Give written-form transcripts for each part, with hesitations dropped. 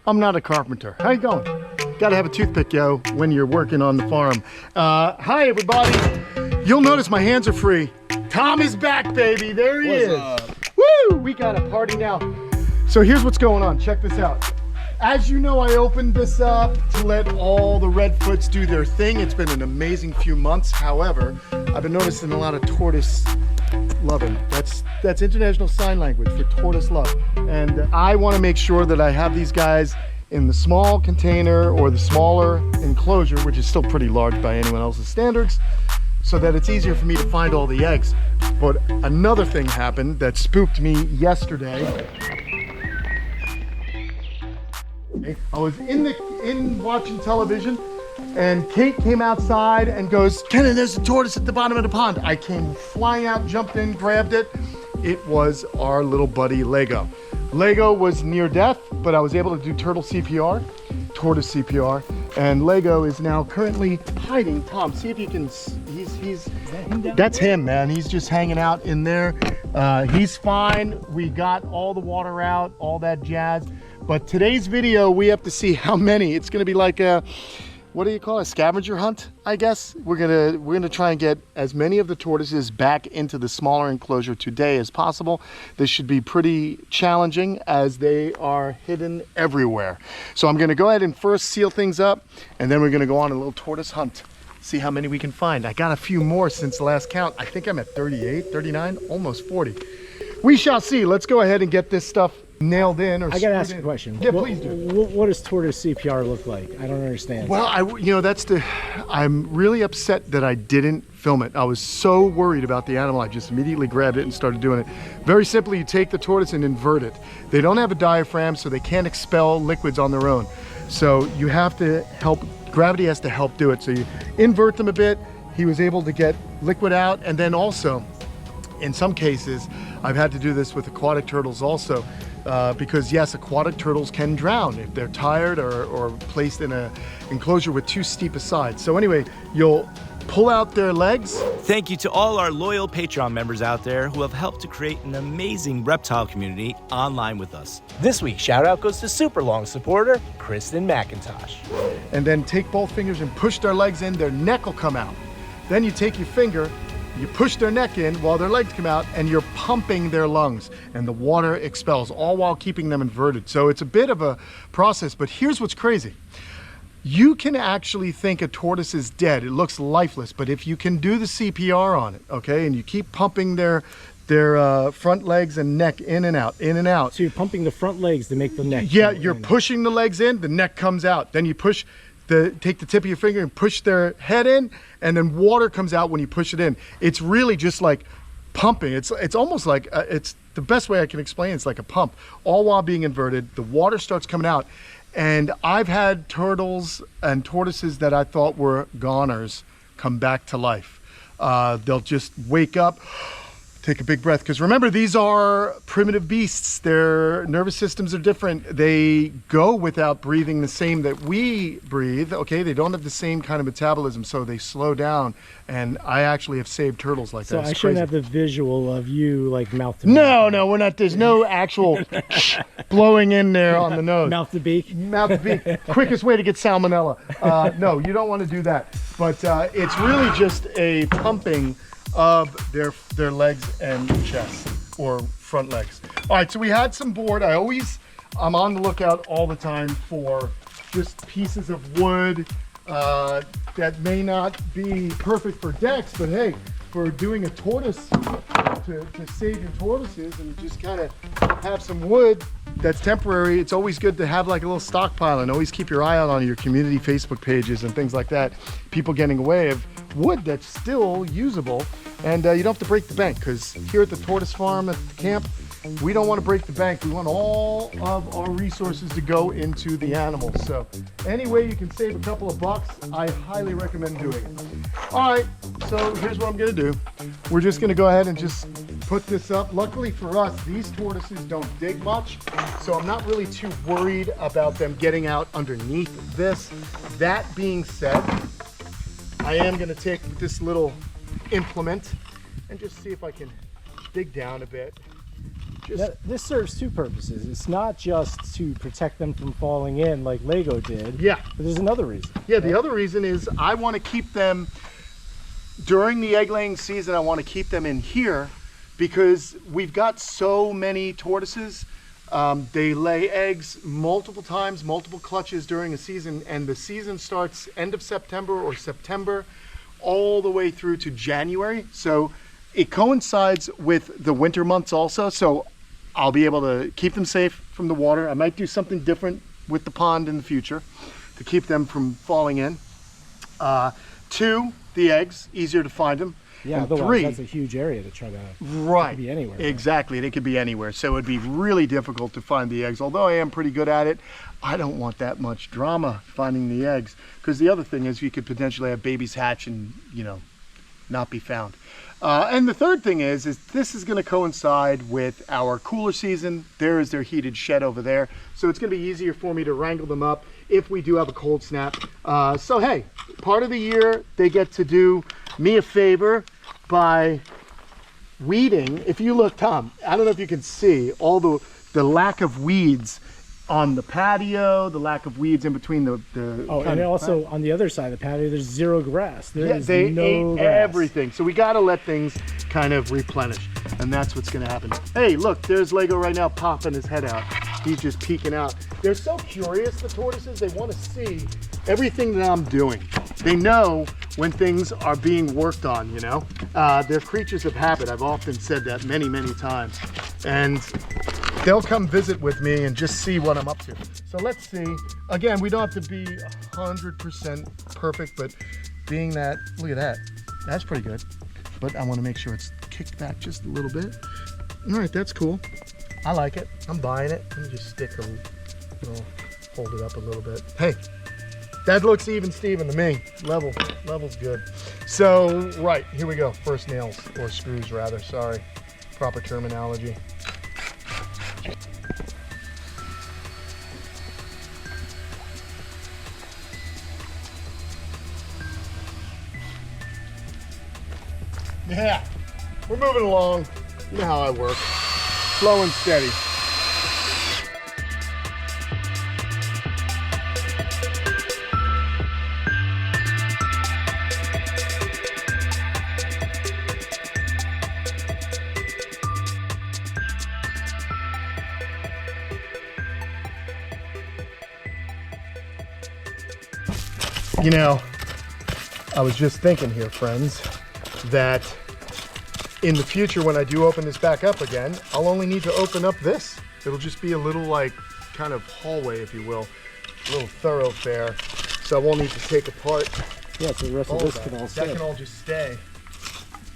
I'm not a carpenter. How you going? Gotta have a toothpick, yo, when you're working on the farm. Hi, everybody. You'll notice my hands are free. Tom is back, baby. There he is. Woo! We got a party now. So here's what's going on. Check this out. As you know, I opened this up to let all the redfoots do their thing. It's been an amazing few months. However, I've been noticing a lot of tortoise loving. That's international sign language for tortoise love. And I want to make sure that I have these guys in the small container or the smaller enclosure, which is still pretty large by anyone else's standards, so that it's easier for me to find all the eggs. But another thing happened that spooked me yesterday. I was in watching television, and Kate came outside and goes, "Kenan, there's a tortoise at the bottom of the pond." I came flying out, jumped in, grabbed it. It was our little buddy Lego. Lego was near death, but I was able to do turtle CPR, tortoise CPR, and Lego is now currently hiding. Tom, see if you can, that's him, man. He's just hanging out in there. He's fine. We got all the water out, all that jazz. But today's video, we have to see how many. It's gonna be like a, what do you call it, a scavenger hunt, I guess? We're gonna try and get as many of the tortoises back into the smaller enclosure today as possible. This should be pretty challenging as they are hidden everywhere. So I'm gonna go ahead and first seal things up, and then we're gonna go on a little tortoise hunt. See how many we can find. I got a few more since the last count. I think I'm at 38, 39, almost 40. We shall see. Let's go ahead and get this stuff nailed in. Or I gotta ask a question. Yeah, please do. What does tortoise CPR look like? I don't understand. Well, I'm really upset that I didn't film it. I was so worried about the animal. I just immediately grabbed it and started doing it. Very simply, you take the tortoise and invert it. They don't have a diaphragm, so they can't expel liquids on their own. So you have to help, gravity has to help do it. So you invert them a bit. He was able to get liquid out, and then also, in some cases, I've had to do this with aquatic turtles also, because yes, aquatic turtles can drown if they're tired or placed in an enclosure with too steep a side. So anyway, you'll pull out their legs. Thank you to all our loyal Patreon members out there who have helped to create an amazing reptile community online with us. This week's shout out goes to super long supporter, Kristen McIntosh. And then take both fingers and push their legs in, their neck will come out. Then you take your finger, you push their neck in while their legs come out, and you're pumping their lungs, and the water expels, all while keeping them inverted. So it's a bit of a process, but here's what's crazy. You can actually think a tortoise is dead. It looks lifeless, but if you can do the CPR on it, okay, and you keep pumping their front legs and neck in and out, in and out. So you're pumping the front legs to make the neck. Yeah, you're pushing the legs in, the neck comes out. Then you push take the tip of your finger and push their head in, and then water comes out when you push it in. It's really just like pumping. It's almost like, it's the best way I can explain it. It's like a pump, all while being inverted. The water starts coming out. And I've had turtles and tortoises that I thought were goners come back to life. They'll just wake up, take a big breath, because remember, these are primitive beasts. Their nervous systems are different. They go without breathing the same that we breathe, okay? They don't have the same kind of metabolism, so they slow down. And I actually have saved turtles like that. So I shouldn't have the visual of you like mouth to mouth. No, we're not. There's no actual blowing in there on the nose. Mouth to beak? Mouth to beak. Quickest way to get salmonella. No, you don't want to do that. But it's really just a pumping of their legs and chest, or front legs. All right, so we had some board. I'm on the lookout all the time for just pieces of wood that may not be perfect for decks, but hey, for doing a tortoise, to save your tortoises and just kind of have some wood that's temporary, it's always good to have like a little stockpile, and always keep your eye out on your community Facebook pages and things like that. People getting away of wood that's still usable, and you don't have to break the bank, because here at the tortoise farm at the camp, we don't want to break the bank. We want all of our resources to go into the animals. So any way you can save a couple of bucks, I highly recommend doing it. All right, so here's what I'm gonna do. We're just gonna go ahead and just put this up. Luckily for us, these tortoises don't dig much, so I'm not really too worried about them getting out underneath this. That being said, I am gonna take this little implement and just see if I can dig down a bit, This serves two purposes. It's not just to protect them from falling in like Lego did. Yeah. But there's another reason. Yeah, the other reason is I want to keep them, during the egg laying season, I want to keep them in here because we've got so many tortoises. They lay eggs multiple times, multiple clutches during a season, and the season starts end of September or September all the way through to January. So it coincides with the winter months also. So I'll be able to keep them safe from the water. I might do something different with the pond in the future to keep them from falling in. 2, the eggs, easier to find them. Yeah, and otherwise 3, that's a huge area to try to right, be anywhere. Exactly, they could be anywhere. So it'd be really difficult to find the eggs. Although I am pretty good at it, I don't want that much drama finding the eggs. Because the other thing is you could potentially have babies hatch and, you know, not be found. And the third thing is this is going to coincide with our cooler season. There is their heated shed over there. So it's going to be easier for me to wrangle them up if we do have a cold snap. So hey, part of the year they get to do me a favor by weeding. If you look, Tom, I don't know if you can see all the lack of weeds on the patio, the lack of weeds in between the and also on the other side of the patio, there's zero grass. There's they no ate grass. everything. So we got to let things kind of replenish, and that's what's going to happen. Hey, look, there's Lego right now popping his head out. He's just peeking out. They're so curious, the tortoises. They want to see everything that I'm doing. They know when things are being worked on, you know. They're creatures of habit. I've often said that many, many times. And they'll come visit with me and just see what I'm up to. So let's see. Again, we don't have to be 100% perfect, but being that, look at that. That's pretty good. But I want to make sure it's kicked back just a little bit. All right, that's cool. I like it. I'm buying it. Let me just stick a little, hold it up a little bit. Hey, that looks even Steven to me. Level's good. So, right, here we go. First nails, or screws rather, sorry. Proper terminology. Yeah, we're moving along. You know how I work. Slow and steady. You know, I was just thinking here, friends, that in the future when I do open this back up again, I'll only need to open up this. It'll just be a little like kind of hallway, if you will, a little thoroughfare. So I won't need to take apart. Yeah, so the rest of this can all stay. That can all just stay.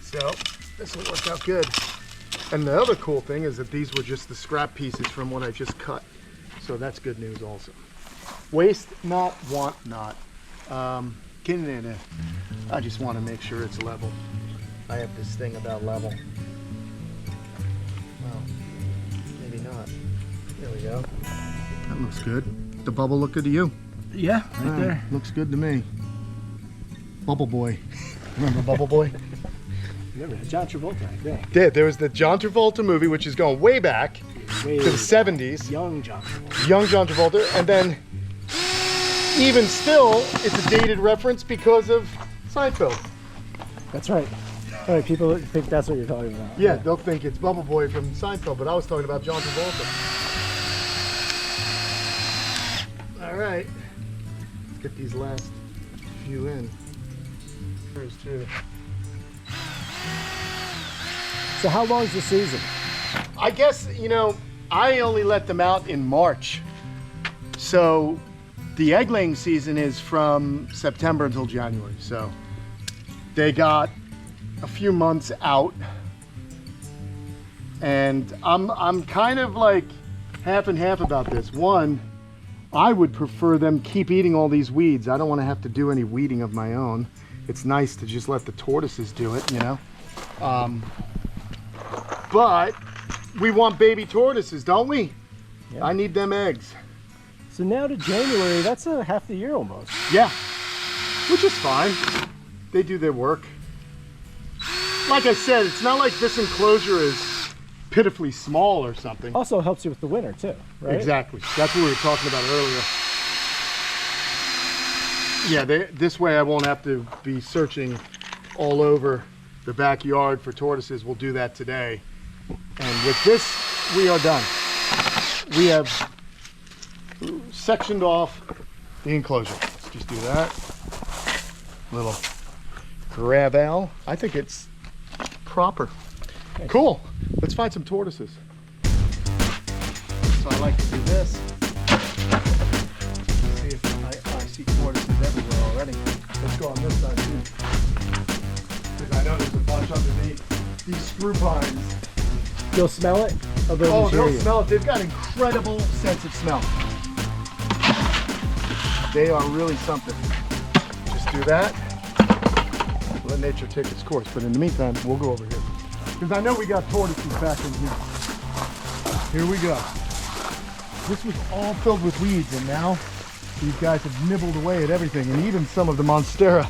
So this will work out good. And the other cool thing is that these were just the scrap pieces from what I just cut. So that's good news also. Waste not, want not. Getting in there. I just want to make sure it's level. I have this thing about level. Well, maybe not. There we go. That looks good. The bubble look good to you? Yeah, right there. Looks good to me. Bubble Boy. Remember Bubble Boy? Remember, John Travolta, I think. There was the John Travolta movie, which is going way back Way to the 70s. young John Travolta. Young John Travolta. And then, even still, it's a dated reference because of Seinfeld. That's right. All right, people think that's what you're talking about. Yeah, they'll think it's Bubble Boy from Seinfeld, but I was talking about John Travolta. All right, let's get these last few in. There's 2. So how long is the season? I guess, you know, I only let them out in March. So the egg laying season is from September until January. So they got a few months out, and I'm kind of like half and half about this. One, I would prefer them keep eating all these weeds. I don't want to have to do any weeding of my own. It's nice to just let the tortoises do it, you know. But we want baby tortoises, don't we? Yeah. I need them eggs. So now to January, that's a half the year almost. Yeah, which is fine. They do their work. Like I said, it's not like this enclosure is pitifully small or something. Also helps you with the winter too, right? Exactly. That's what we were talking about earlier. Yeah, this way I won't have to be searching all over the backyard for tortoises. We'll do that today. And with this, we are done. We have sectioned off the enclosure. Let's just do that. Little gravel. I think it's proper. Cool. Let's find some tortoises. So I like to do this. See if I see tortoises everywhere already. Let's go on this side too. Because I know there's a bunch underneath these screw pines. You'll smell it? Oh, they'll smell it. They've got incredible sense of smell. They are really something. Just do that. Let nature take its course. But in the meantime, we'll go over here. Because I know we got tortoises back in here. Here we go. This was all filled with weeds, and now these guys have nibbled away at everything, and even some of the monstera.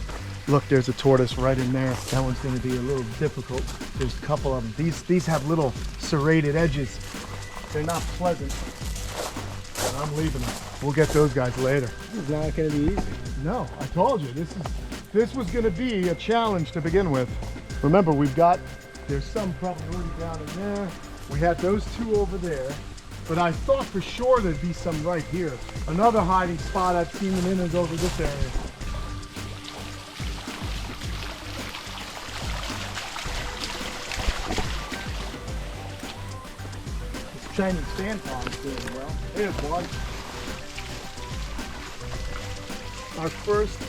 Look, there's a tortoise right in there. That one's going to be a little difficult. There's a couple of them. These have little serrated edges. They're not pleasant. But I'm leaving them. We'll get those guys later. It's not going to be easy. No, I told you this was going to be a challenge to begin with. Remember, there's some probably already down in there. We had those two over there, but I thought for sure there'd be some right here. Another hiding spot I've seen them in is over this area. Chinese sand pond's doing well. There's one. Our first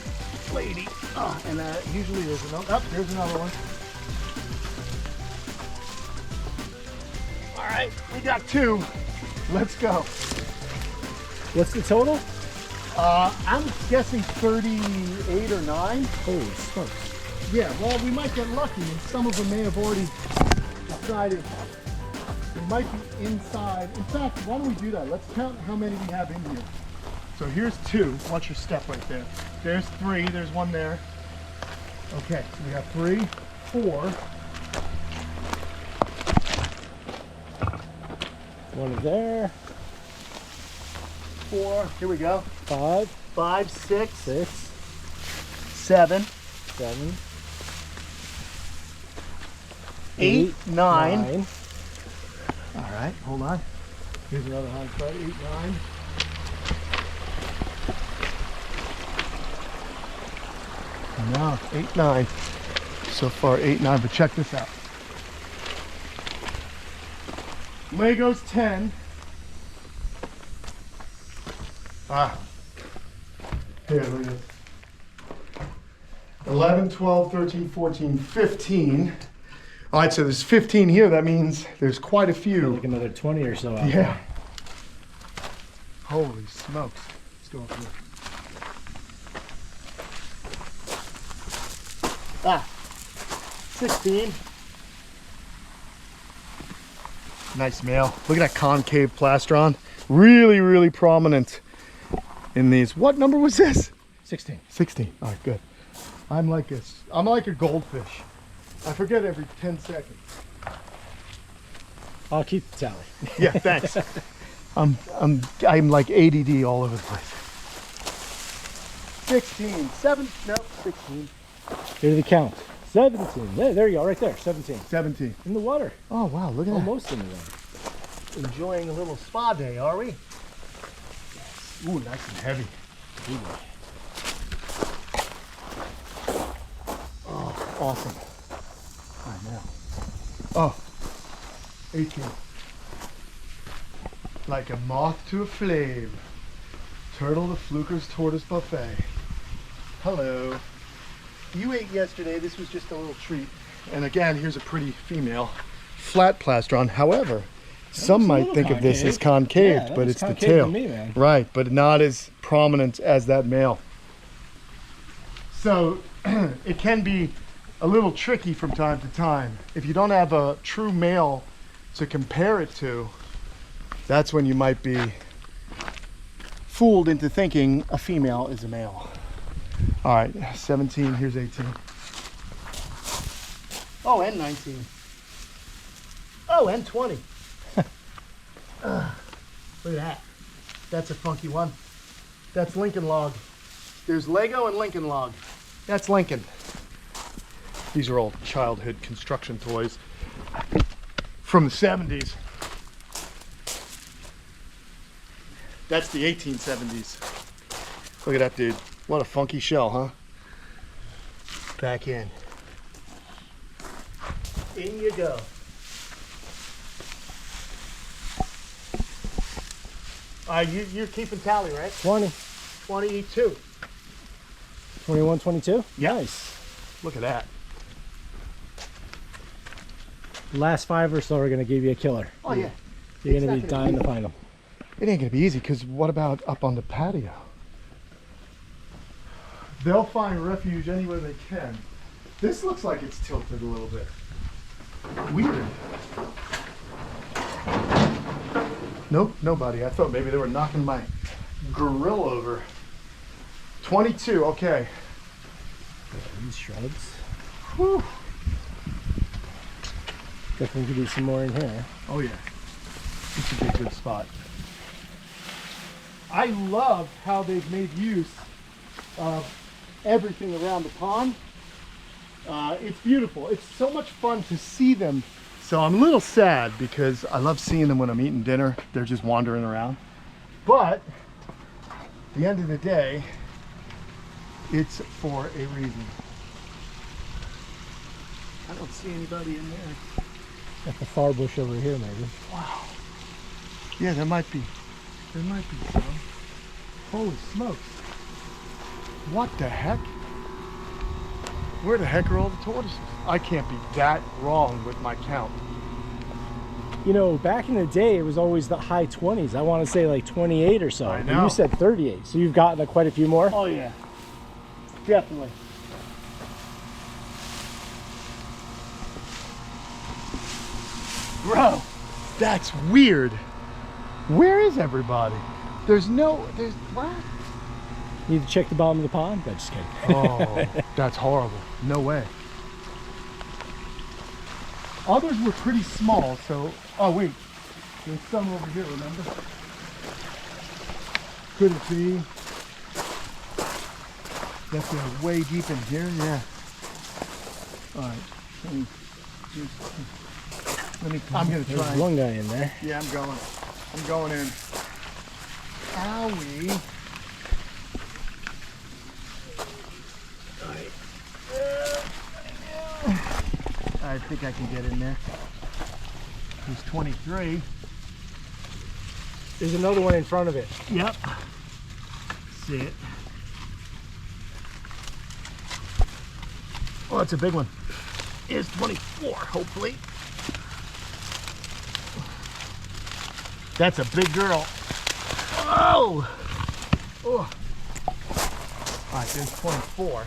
lady. Oh, and usually there's another. Oh, there's another one. All right, we got two. Let's go. What's the total? I'm guessing 38 or 9. Holy smokes. Yeah, well, we might get lucky, and some of them may have already decided. They might be inside. In fact, why don't we do that? Let's count how many we have in here. So here's 2. Watch your step right there. There's 3. There's one there. Okay, so we have 3, 4. One there. 4. Here we go. 5, 5, 6, 6, 7, 7, 8, 9. 9. All right, hold on. Here's another hind spot. 8, 9. No, 8, 9. So far, 8, 9. But check this out. Lego's 10. Here, look at this. 11, 12, 13, 14, 15. All right, so there's 15 here. That means there's quite a few. Like another 20 or so out Yeah. there. Holy smokes. Let's go up here. 16. Nice male. Look at that concave plastron. Really, really prominent in these. What number was this? 16. 16. All right, good. I'm like a goldfish. I forget every 10 seconds. I'll keep the tally. Yeah, thanks. I'm like ADD all over the place. 16, 7, no, 16. Here's the count. 17. There you go, right there. 17. 17. In the water. Oh, wow, look at Almost in the water. that. Enjoying a little spa day, are we? Ooh, nice and heavy. Oh, awesome. I know. Oh, 18. Like a moth to a flame. Turtle to Fluker's Tortoise Buffet. Hello. You ate yesterday. This was just a little treat. And again, here's a pretty female. Flat plastron. However, some might think of this as concaved, but it's the tail. To me, man. Right, but not as prominent as that male. So it can be a little tricky from time to time. If you don't have a true male to compare it to, that's when you might be fooled into thinking a female is a male. All right, 17, here's 18. Oh, and 19. Oh, and 20. Look at that. That's a funky one. That's Lincoln log. There's Lego and Lincoln log. That's Lincoln. These are all childhood construction toys from the 70s. That's the 1870s. Look at that, dude. What a funky shell, huh? Back in. In you go. You're keeping tally, right? 20. 22. 21, 22? Yeah. Nice. Look at that. The last 5 or so are going to give you a killer. Oh, yeah. You're It's going to not be gonna dying to find them. It ain't gonna be easy, because what about up on the patio? They'll find refuge anywhere they can. This looks like it's tilted a little bit. Weird. Nope, nobody. I thought maybe they were knocking my grill over. 22, okay. These shrubs. Whew. Definitely could do some more in here. Oh yeah, this would be a good spot. I love how they've made use of everything around the pond. It's beautiful. It's so much fun to see them. So I'm a little sad because I love seeing them when I'm eating dinner. They're just wandering around. But at the end of the day, it's for a reason. I don't see anybody in there. Got the far bush over here, maybe. Wow. Yeah, there might be some. Holy smokes. What the heck? Where the heck are all the tortoises? I can't be that wrong with my count. You know, back in the day, it was always the high 20s. I want to say like 28 or so. I But know. you said 38, so you've gotten quite a few more. Oh yeah, definitely. Bro, that's weird. Where is everybody? There's what? Need to check the bottom of the pond? No, just kidding. Oh, that's horrible. No way. Others were pretty small, so... Oh, wait. There's some over here, remember? Could it be? That they're way deep in here? Yeah. All right. I'm going to There's try. one guy in there. Yeah, I'm going in. Owie. I think I can get in there. He's 23. There's another one in front of it. Yep. See it. Oh, that's a big one. It's 24, hopefully. That's a big girl. Oh! Oh. All right, there's 24.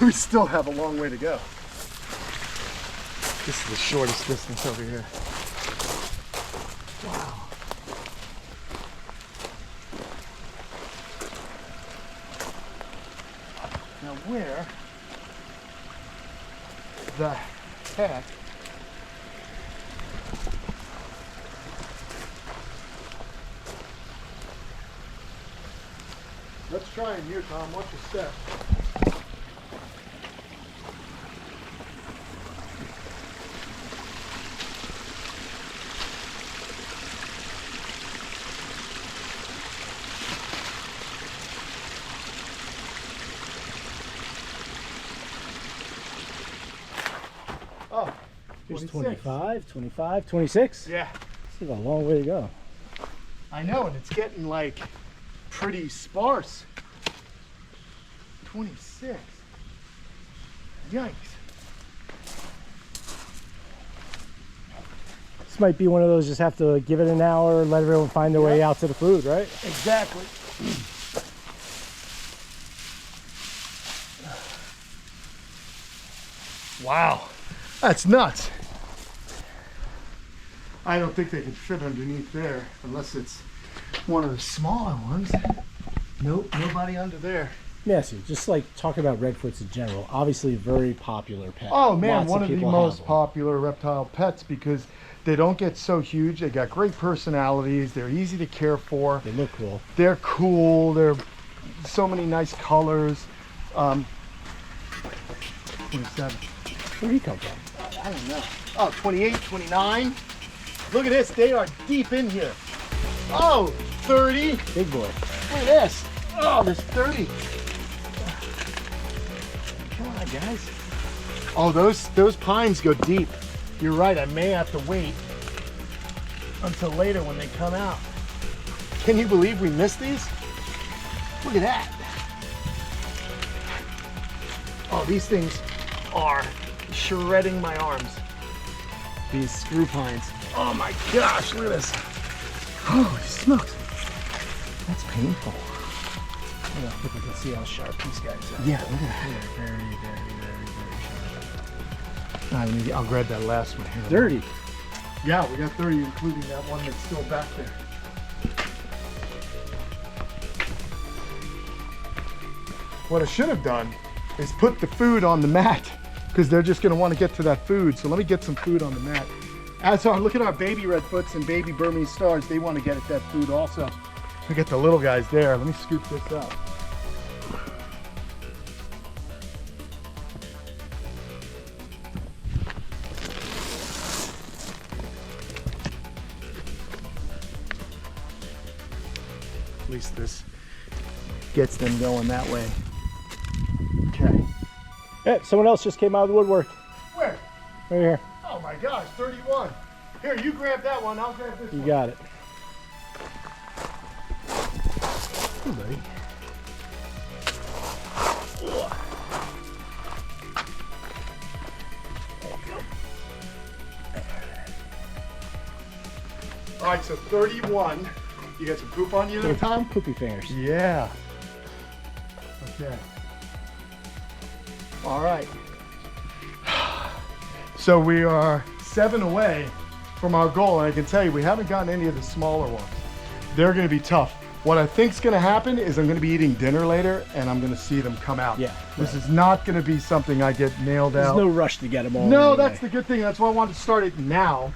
We still have a long way to go. This is the shortest distance over here. Wow. Now where the heck let's try in here, Tom. Watch your step. Oh, There's 26. 25, 25, 26. Yeah, This is a long way to go. I know, and it's getting like pretty sparse. 26. Yikes. This might be one of those, just have to give it an hour, let everyone find their way out to the food, right? Exactly. Wow, that's nuts. I don't think they can fit underneath there unless it's one of the smaller ones. Nope, nobody under there. Yes, just like talking about redfoots in general. Obviously, a very popular pet. Oh man, Lots one of the people most have them. popular reptile pets because they don't get so huge. They got great personalities. They're easy to care for. They look cool. They're cool. They're so many nice colors. 27. Where do you come from? I don't know. Oh, 28, 29. Look at this. They are deep in here. Oh, 30. Big boy. Look at this. Oh, there's 30. Come on, guys. Oh, those pines go deep. You're right. I may have to wait until later when they come out. Can you believe we missed these? Look at that. Oh, these things are shredding my arms. These screw pines. Oh my gosh, look at this. Holy smokes. That's painful. I don't think we can see how sharp these guys are. Yeah, look at that. They're very, very, very, very sharp. I'll grab that last one here. 30. Yeah, we got 30, including that one that's still back there. What I should have done is put the food on the mat because they're just going to want to get to that food. So let me get some food on the mat. As our, look at our baby redfoots and baby Burmese stars. They want to get at that food also. Look at the little guys there. Let me scoop this up. At least this gets them going that way. Okay. Hey, someone else just came out of the woodwork. Where? Right here. Oh my gosh, 31. Here, you grab that one. I'll grab this You one. got it. Hey, buddy. All right, so 31. You got some poop on you there, Tom? Poopy fingers. Yeah. Okay. All right. So we are 7 away from our goal, and I can tell you we haven't gotten any of the smaller ones. They're going to be tough. What I think is going to happen is I'm going to be eating dinner later, and I'm going to see them come out. Yeah, This right. is not going to be something I get nailed There's out. no rush to get them all. No, anyway. that's the good thing. That's why I wanted to start it now,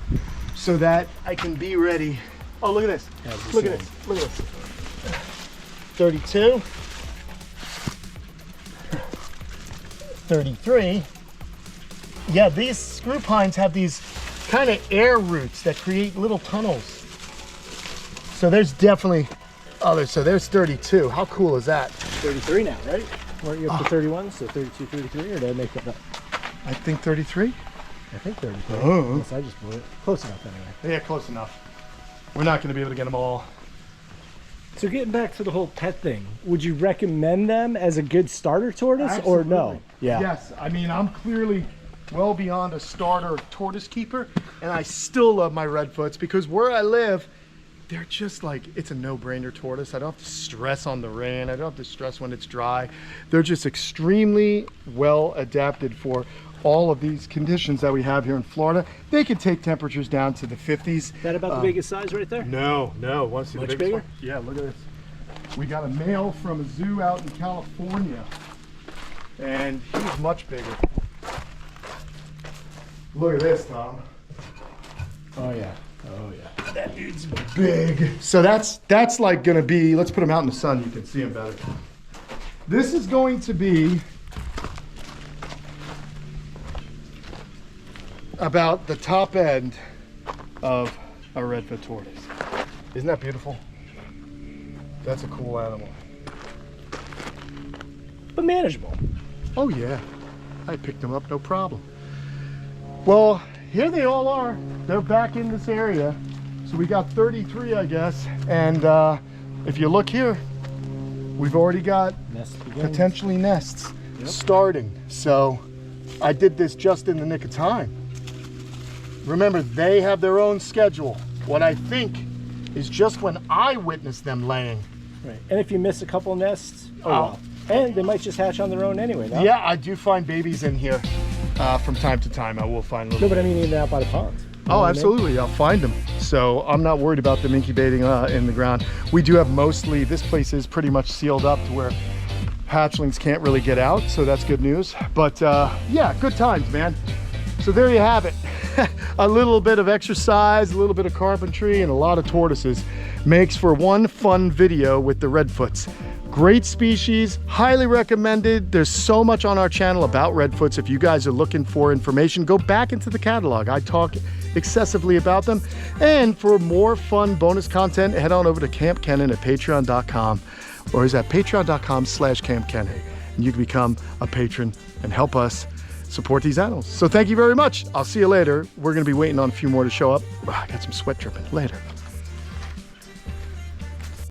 so that I can be ready. Oh, look at this. That's Look at insane. this. Look at this. 32. 33. Yeah, these screw pines have these kind of air roots that create little tunnels. So there's definitely, so there's 32. How cool is that? 33 now, right? Weren't you up to 31? So 32, 33, or did I make that up? I think 33. I think 33. Oh. Unless I just blew it. Close enough anyway. Yeah, close enough. We're not going to be able to get them all. So getting back to the whole pet thing, would you recommend them as a good starter tortoise or no? Absolutely. Yeah. Yes, I mean, I'm clearly well beyond a starter tortoise keeper, and I still love my redfoots because where I live, they're just like, it's a no-brainer tortoise. I don't have to stress on the rain. I don't have to stress when it's dry. They're just extremely well adapted for all of these conditions that we have here in Florida. They can take temperatures down to the 50s. Is that about the biggest size right there? No. Want to see Much the biggest bigger? one? Yeah, look at this. We got a male from a zoo out in California, and he's much bigger. Look at this, Tom. Oh yeah. Oh yeah. That dude's big. So that's like gonna be, let's put him out in the sun, you can see him better. This is going to be about the top end of a redfoot tortoise. Isn't that beautiful? That's a cool animal. But manageable. Oh yeah, I picked them up, no problem. Well, here they all are. They're back in this area. So we got 33, I guess. And if you look here, we've already got Nest begins. potentially nests starting. So I did this just in the nick of time. Remember, they have their own schedule. What I think is just when I witness them laying. Right. And if you miss a couple nests, oh well. And they might just hatch on their own anyway, no? Yeah, I do find babies in here from time to time. I will find little. No, but I mean even out by the pond. You know Oh, what I mean? absolutely. I'll find them. So I'm not worried about them incubating in the ground. We do have mostly, this place is pretty much sealed up to where hatchlings can't really get out, so that's good news. But yeah, good times, man. So there you have it. A little bit of exercise, a little bit of carpentry, and a lot of tortoises makes for one fun video with the redfoots. Great species, highly recommended. There's so much on our channel about redfoots. If you guys are looking for information, go back into the catalog. I talk excessively about them. And for more fun bonus content, head on over to Kamp Kenan at patreon.com, or is at patreon.com/kampkenan. And you can become a patron and help us support these animals. So thank you very much. I'll see you later. We're gonna be waiting on a few more to show up. I got some sweat dripping. Later.